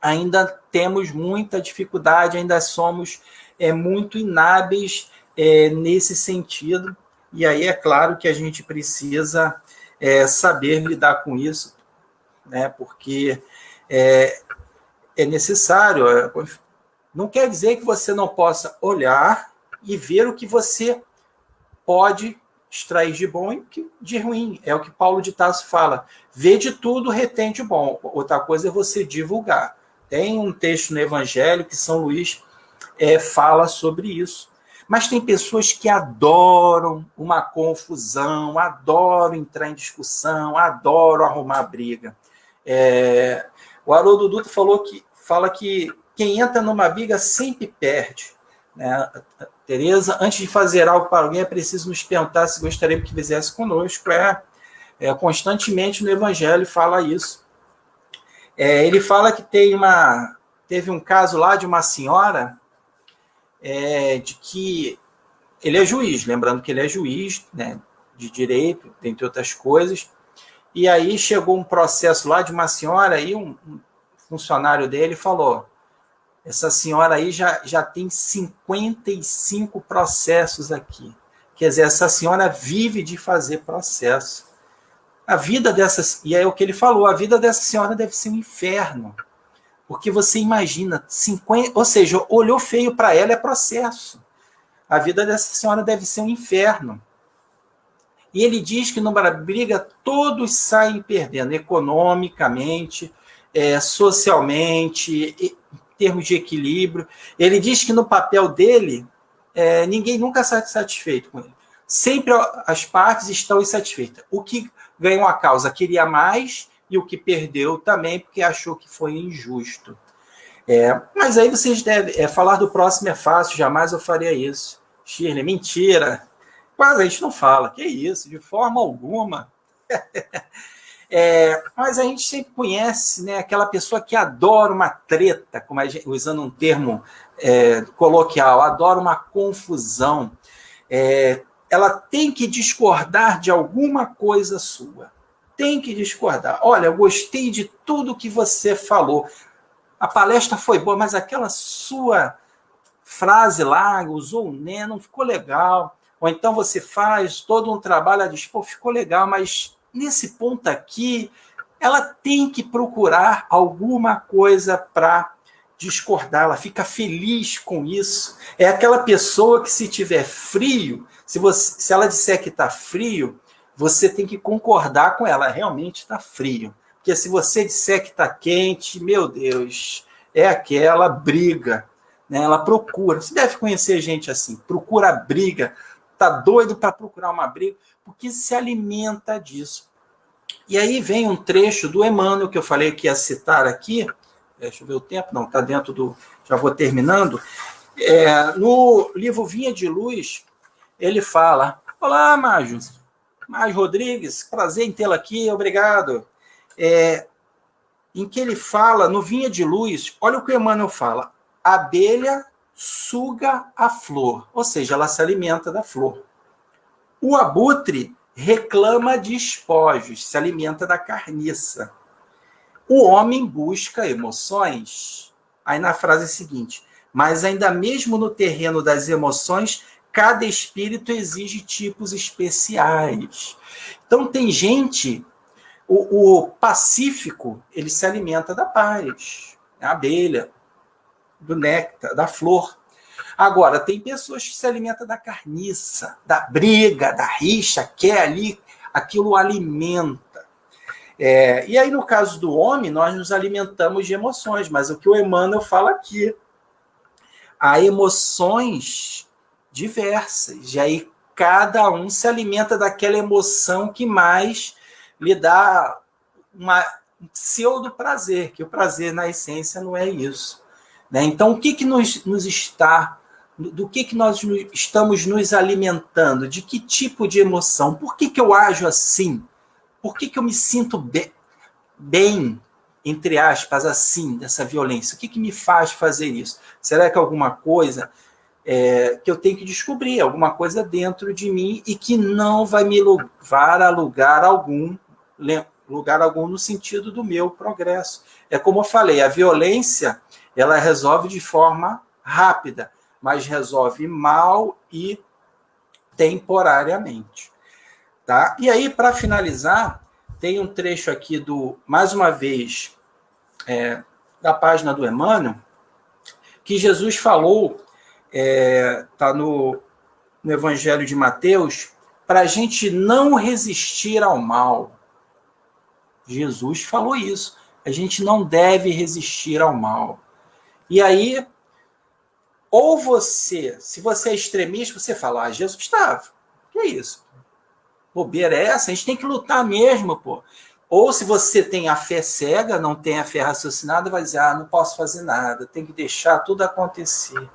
ainda temos muita dificuldade, ainda somos muito inábeis nesse sentido, e aí é claro que a gente precisa saber lidar com isso, né? Porque é necessário. Não quer dizer que você não possa olhar e ver o que você pode extrair de bom e de ruim. É o que Paulo de Tarso fala. Vê de tudo, retém de bom. Outra coisa é você divulgar. Tem um texto no Evangelho que São Luís fala sobre isso. Mas tem pessoas que adoram uma confusão, adoram entrar em discussão, adoram arrumar briga. O Haroldo Dutra fala que quem entra numa briga sempre perde. Né? Tereza, antes de fazer algo para alguém, é preciso nos perguntar se gostaria que fizesse conosco. Constantemente no Evangelho fala isso. Ele fala que teve um caso lá de uma senhora de que ele é juiz, lembrando que ele é juiz, né, de direito, entre outras coisas. E aí chegou um processo lá de uma senhora, e um funcionário dele falou: essa senhora aí já tem 55 processos aqui. Quer dizer, essa senhora vive de fazer processo. A vida dessas, e é o que ele falou, a vida dessa senhora deve ser um inferno. Porque você imagina, 50, ou seja, olhou feio para ela, é processo. A vida dessa senhora deve ser um inferno. E ele diz que numa briga todos saem perdendo, economicamente, socialmente, em termos de equilíbrio. Ele diz que no papel dele, ninguém nunca está satisfeito com ele. Sempre as partes estão insatisfeitas. O que ganhou a causa queria mais, e o que perdeu também, porque achou que foi injusto. Mas aí vocês devem... falar do próximo é fácil, jamais eu faria isso. Shirley, mentira. Quase a gente não fala. Que isso, de forma alguma. Mas a gente sempre conhece, né, aquela pessoa que adora uma treta, como usando um termo coloquial, adora uma confusão. ela tem que discordar de alguma coisa sua. Tem que discordar. Olha, eu gostei de tudo que você falou. A palestra foi boa, mas aquela sua frase lá, usou o né, não ficou legal. Ou então você faz todo um trabalho, ela diz, pô, ficou legal, mas nesse ponto aqui, ela tem que procurar alguma coisa para discordar, ela fica feliz com isso. É aquela pessoa que, se tiver frio, se ela disser que está frio, você tem que concordar com ela, realmente está frio. Porque se você disser que está quente, meu Deus, é aquela briga, né? Ela procura, você deve conhecer gente assim, procura briga, está doido para procurar uma briga, porque se alimenta disso. E aí vem um trecho do Emmanuel, que eu falei que ia citar aqui, deixa eu ver o tempo, não, está dentro do... Já vou terminando. No livro Vinha de Luz, ele fala, olá, Mágio Rodrigues, prazer em tê-la aqui, obrigado. Em que ele fala, no Vinha de Luz, olha o que o Emmanuel fala, a abelha suga a flor, ou seja, ela se alimenta da flor. O abutre reclama de espojos, se alimenta da carniça. O homem busca emoções. Aí na frase seguinte, mas ainda mesmo no terreno das emoções, cada espírito exige tipos especiais. Então tem gente, o pacífico, ele se alimenta da paz, a abelha, do néctar, da flor. Agora, tem pessoas que se alimentam da carniça, da briga, da rixa, quer ali, aquilo alimenta. E aí, no caso do homem, nós nos alimentamos de emoções, mas o que o Emmanuel fala aqui, há emoções diversas, e aí cada um se alimenta daquela emoção que mais lhe dá um pseudo prazer, que o prazer, na essência, não é isso. Né? Então, o que nos está... Do que nós estamos nos alimentando? De que tipo de emoção? Por que eu ajo assim? Por que eu me sinto bem, entre aspas, assim, dessa violência? O que me faz fazer isso? Será que é alguma coisa que eu tenho que descobrir? Alguma coisa dentro de mim e que não vai me levar a lugar algum no sentido do meu progresso. É como eu falei, a violência, ela resolve de forma rápida, mas resolve mal e temporariamente. Tá? E aí, para finalizar, tem um trecho aqui mais uma vez, da página do Emmanuel, que Jesus falou, está no Evangelho de Mateus, para a gente não resistir ao mal. Jesus falou isso. A gente não deve resistir ao mal. E aí, ou você, se você é extremista, você fala, Jesus estava. Que é isso? Bobeira é essa? A gente tem que lutar mesmo, pô. Ou se você tem a fé cega, não tem a fé raciocinada, vai dizer, não posso fazer nada, tem que deixar tudo acontecer.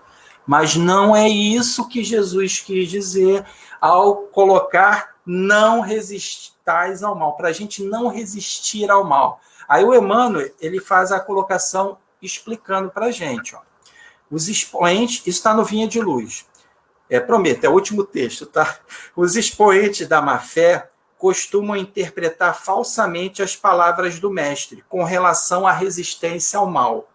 Mas não é isso que Jesus quis dizer ao colocar não resistais ao mal, para a gente não resistir ao mal. Aí o Emmanuel, ele faz a colocação explicando para a gente, ó. Os expoentes, isso está no Vinha de Luz. Prometo, é o último texto, tá? Os expoentes da má-fé costumam interpretar falsamente as palavras do mestre com relação à resistência ao mal.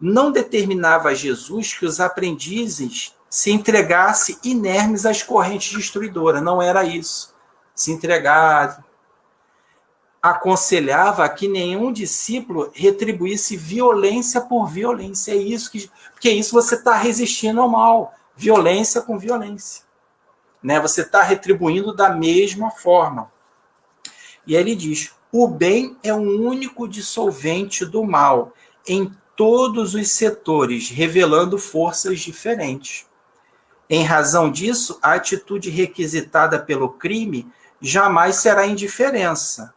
Não determinava Jesus que os aprendizes se entregassem inermes às correntes destruidoras, não era isso. Se entregar. Aconselhava que nenhum discípulo retribuísse violência por violência. É isso porque isso você está resistindo ao mal. Violência com violência. Né? Você está retribuindo da mesma forma. E aí ele diz, o bem é o único dissolvente do mal em todos os setores, revelando forças diferentes. Em razão disso, a atitude requisitada pelo crime jamais será indiferença.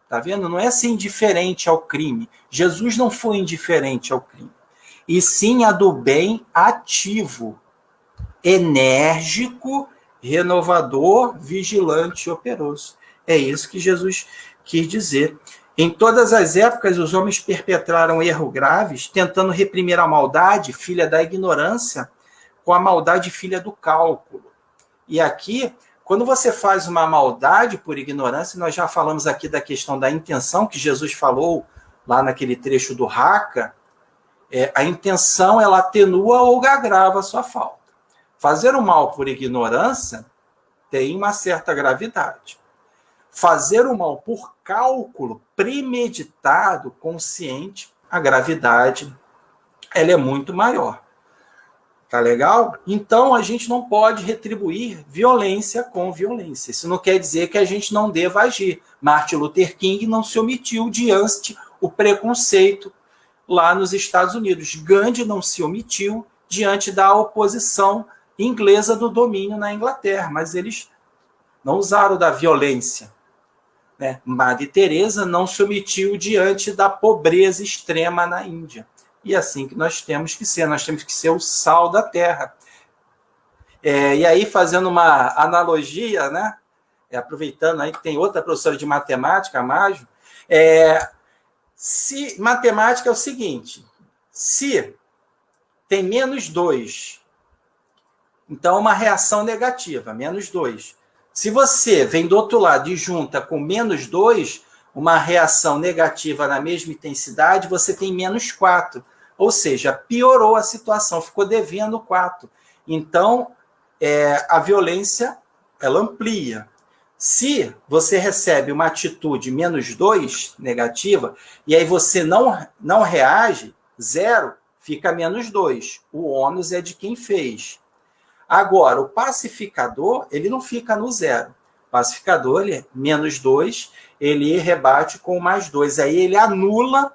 Tá vendo? Não é ser indiferente ao crime. Jesus não foi indiferente ao crime. E sim a do bem ativo, enérgico, renovador, vigilante e operoso. É isso que Jesus quis dizer. Em todas as épocas, os homens perpetraram erros graves, tentando reprimir a maldade, filha da ignorância, com a maldade, filha do cálculo. E aqui, quando você faz uma maldade por ignorância, nós já falamos aqui da questão da intenção, que Jesus falou lá naquele trecho do Raca, a intenção, ela atenua ou agrava a sua falta. Fazer o mal por ignorância tem uma certa gravidade. Fazer o mal por cálculo premeditado, consciente, a gravidade ela é muito maior. Tá legal? Então, a gente não pode retribuir violência com violência. Isso não quer dizer que a gente não deva agir. Martin Luther King não se omitiu diante o preconceito lá nos Estados Unidos. Gandhi não se omitiu diante da oposição inglesa do domínio na Inglaterra, mas eles não usaram da violência. Né? Madre Teresa não se omitiu diante da pobreza extrema na Índia. E assim que nós temos que ser o sal da terra. E aí, fazendo uma analogia, né? Aproveitando aí que tem outra professora de matemática, a Mágio, se matemática é o seguinte, se tem -2, então uma reação negativa, -2. Se você vem do outro lado e junta com -2, uma reação negativa na mesma intensidade, você tem -4. Ou seja, piorou a situação, ficou devendo 4. Então, a violência, ela amplia. Se você recebe uma atitude -2, negativa, e aí você não reage, 0, fica -2. O ônus é de quem fez. Agora, o pacificador, ele não fica no 0. O pacificador, ele é -2, ele rebate com +2. Aí ele anula,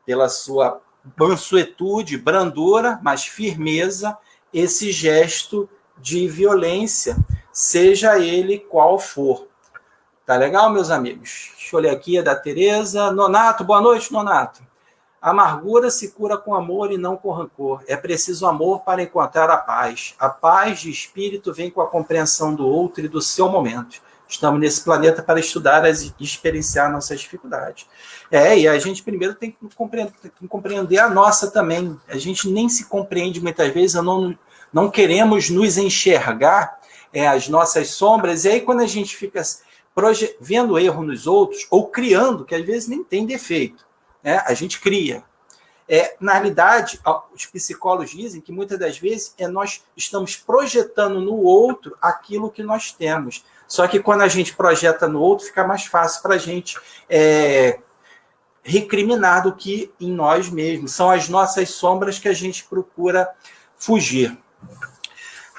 pela sua mansuetude, brandura, mas firmeza, esse gesto de violência, seja ele qual for. Tá legal, meus amigos? Deixa eu olhar aqui, é da Tereza. Nonato, boa noite, Nonato. A amargura se cura com amor e não com rancor. É preciso amor para encontrar a paz. A paz de espírito vem com a compreensão do outro e do seu momento. Estamos nesse planeta para estudar e experienciar nossas dificuldades. E a gente primeiro tem que compreender a nossa também. A gente nem se compreende muitas vezes, não queremos nos enxergar as nossas sombras, e aí quando a gente fica vendo erro nos outros, ou criando, que às vezes nem tem defeito, né? A gente cria. Na realidade, os psicólogos dizem que muitas das vezes nós estamos projetando no outro aquilo que nós temos. Só que quando a gente projeta no outro, fica mais fácil para a gente recriminar do que em nós mesmos. São as nossas sombras que a gente procura fugir.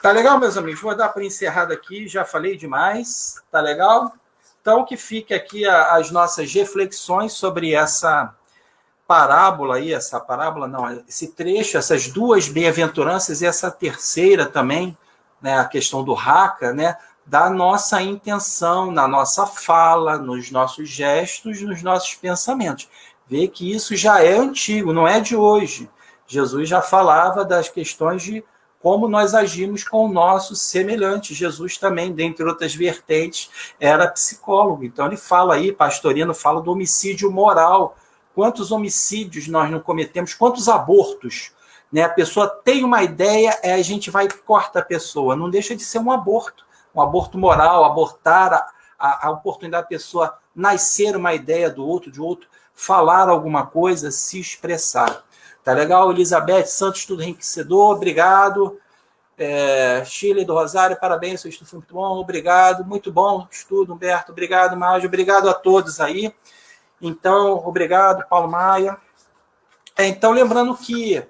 Tá legal, meus amigos? Vou dar para encerrar aqui, já falei demais. Tá legal? Então, que fique aqui as nossas reflexões sobre essa parábola aí, esse trecho, essas duas bem-aventuranças e essa terceira também, né, a questão do Raca, né, da nossa intenção, na nossa fala, nos nossos gestos, nos nossos pensamentos. Vê que isso já é antigo, não é de hoje. Jesus já falava das questões de como nós agimos com o nosso semelhante. Jesus também, dentre outras vertentes, era psicólogo. Então ele fala aí, Pastorino fala do homicídio moral. Quantos homicídios nós não cometemos? Quantos abortos? Né? A pessoa tem uma ideia, a gente vai e corta a pessoa. Não deixa de ser um aborto moral, abortar a oportunidade da pessoa nascer uma ideia do outro, de outro, falar alguma coisa, se expressar. Tá legal? Elizabeth Santos, tudo enriquecedor, obrigado. Chile do Rosário, parabéns, seu estudo foi muito bom, obrigado, muito bom estudo, Humberto, obrigado, Mágio, obrigado a todos aí. Então, obrigado, Paulo Maia. Então, lembrando que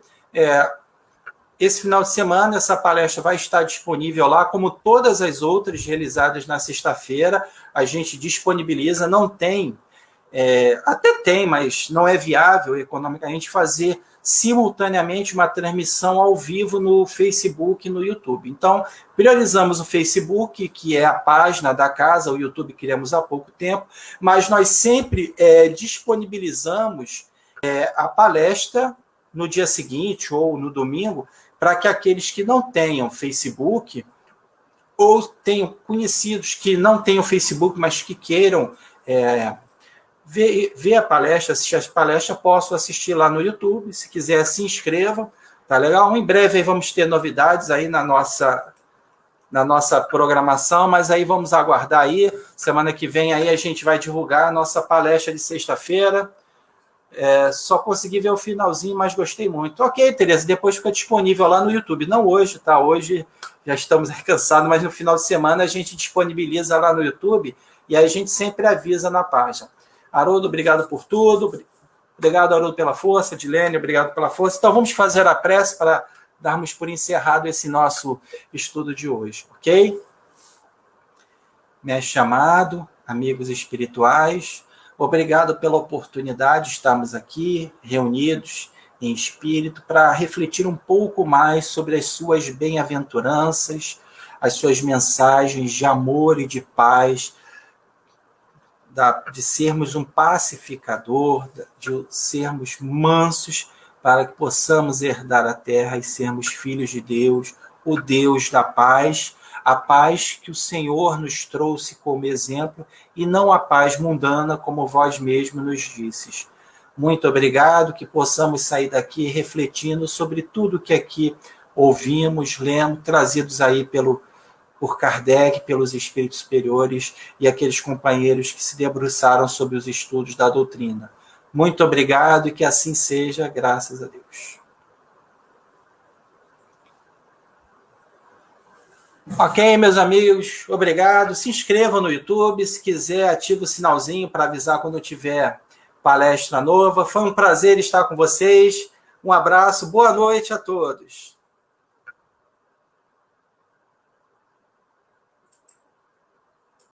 esse final de semana, essa palestra vai estar disponível lá, como todas as outras realizadas na sexta-feira. A gente disponibiliza, não tem, até tem, mas não é viável economicamente fazer simultaneamente uma transmissão ao vivo no Facebook e no YouTube. Então, priorizamos o Facebook, que é a página da casa, o YouTube criamos há pouco tempo, mas nós sempre disponibilizamos a palestra no dia seguinte ou no domingo, para que aqueles que não tenham Facebook ou tenham conhecidos que não tenham Facebook, mas que queiram ver a palestra, assistir as palestras, posso assistir lá no YouTube. Se quiser, se inscrevam, tá legal? Em breve aí vamos ter novidades aí na nossa na nossa programação, mas aí vamos aguardar aí. Semana que vem aí a gente vai divulgar a nossa palestra de sexta-feira. Só consegui ver o finalzinho, mas gostei muito. Ok, Tereza, depois fica disponível lá no YouTube. Não hoje, tá? Hoje já estamos cansados, mas no final de semana a gente disponibiliza lá no YouTube e aí a gente sempre avisa na página. Haroldo, obrigado por tudo. Obrigado, Haroldo, pela força. Dilene, obrigado pela força. Então vamos fazer a prece para darmos por encerrado esse nosso estudo de hoje, ok? Mestre amado, amigos espirituais, obrigado pela oportunidade de estarmos aqui reunidos em espírito para refletir um pouco mais sobre as suas bem-aventuranças, as suas mensagens de amor e de paz, de sermos um pacificador, de sermos mansos, para que possamos herdar a terra e sermos filhos de Deus, o Deus da paz, a paz que o Senhor nos trouxe como exemplo, e não a paz mundana, como vós mesmos nos disses. Muito obrigado, que possamos sair daqui refletindo sobre tudo que aqui ouvimos, lemos, trazidos aí por Kardec, pelos espíritos superiores e aqueles companheiros que se debruçaram sobre os estudos da doutrina. Muito obrigado e que assim seja, graças a Deus. Ok, meus amigos, obrigado. Se inscrevam no YouTube, se quiser, ative o sinalzinho para avisar quando tiver palestra nova. Foi um prazer estar com vocês. Um abraço, boa noite a todos.